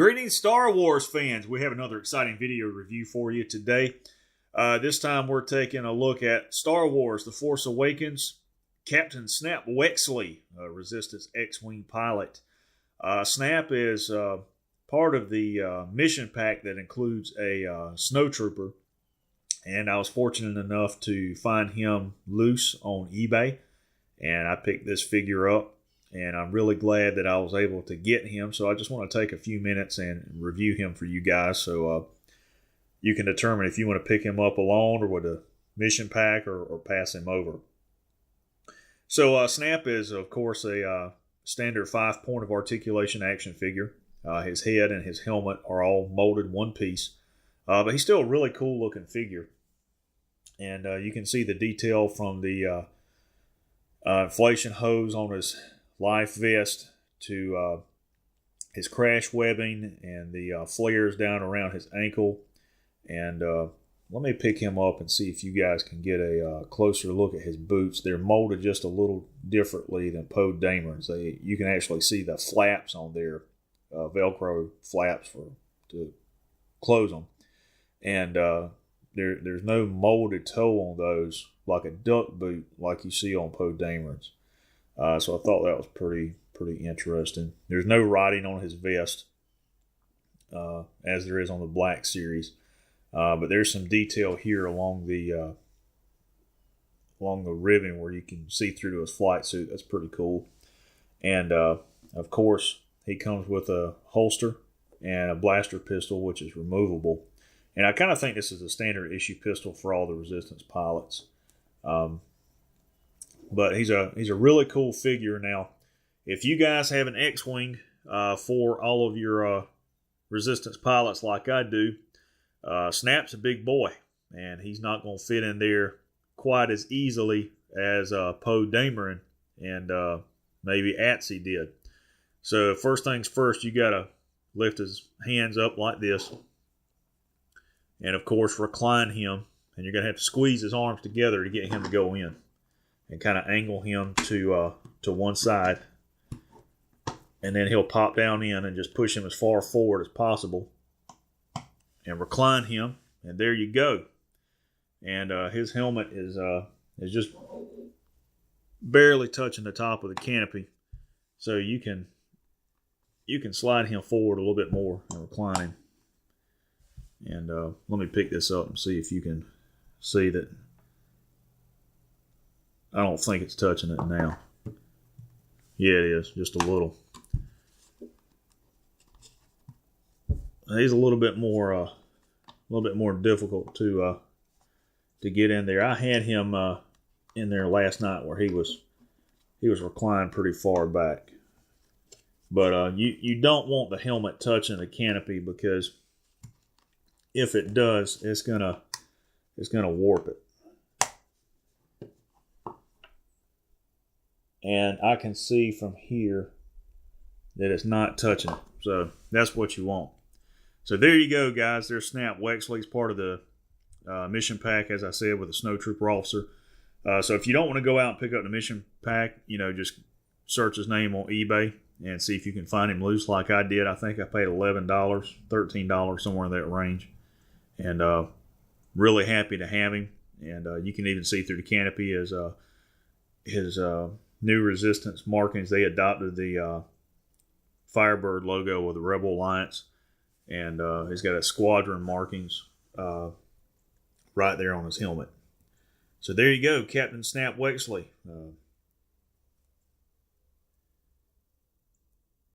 Greetings, Star Wars fans. We have another exciting video review for you today. This time we're taking a look at Star Wars The Force Awakens, Captain Snap Wexley, Resistance X-Wing pilot. Snap is part of the mission pack that includes a snowtrooper, and I was fortunate enough to find him loose on eBay, and I picked this figure up. And I'm really glad that I was able to get him. So I just want to take a few minutes and review him for you guys, so you can determine if you want to pick him up alone or with a mission pack or pass him over. So Snap is, of course, a standard 5-point of articulation action figure. His head and his helmet are all molded one piece. But he's still a really cool looking figure. And you can see the detail from the inflation hose on his life vest to his crash webbing and the flares down around his ankle. And let me pick him up and see if you guys can get a closer look at his boots. They're molded just a little differently than Poe Dameron's. You can actually see the flaps on their Velcro flaps to close them. And there's no molded toe on those like a duck boot like you see on Poe Dameron's. So I thought that was pretty interesting. There's no writing on his vest, as there is on the Black Series, but there's some detail here along the ribbon where you can see through to his flight suit. That's pretty cool. And of course, he comes with a holster and a blaster pistol, which is removable. And I kind of think this is a standard issue pistol for all the Resistance pilots. But he's a really cool figure. Now, if you guys have an X-Wing for all of your Resistance pilots like I do, Snap's a big boy, and he's not going to fit in there quite as easily as Poe Dameron and maybe Atsy did. So first things first, you got to lift his hands up like this, and of course recline him, and you're going to have to squeeze his arms together to get him to go in. And kind of angle him to one side. And then he'll pop down in and just push him as far forward as possible. And recline him. And there you go. And his helmet is just barely touching the top of the canopy. So you can slide him forward a little bit more and recline him. And let me pick this up and see if you can see that. I don't think it's touching it now. Yeah, it is, just a little. He's a little bit more difficult to get in there. I had him in there last night where he was reclined pretty far back. But you don't want the helmet touching the canopy, because if it does, it's gonna warp it. And I can see from here that it's not touching it. So that's what you want. So there you go, guys. There's Snap Wexley's part of the mission pack, as I said, with a snowtrooper officer. So if you don't want to go out and pick up the mission pack, just search his name on eBay and see if you can find him loose like I did. I think I paid $11, $13, somewhere in that range. And really happy to have him. And you can even see through the canopy as his new Resistance markings. They adopted the Firebird logo of the Rebel Alliance, and he's got a squadron markings right there on his helmet. So there you go, Captain Snap Wexley.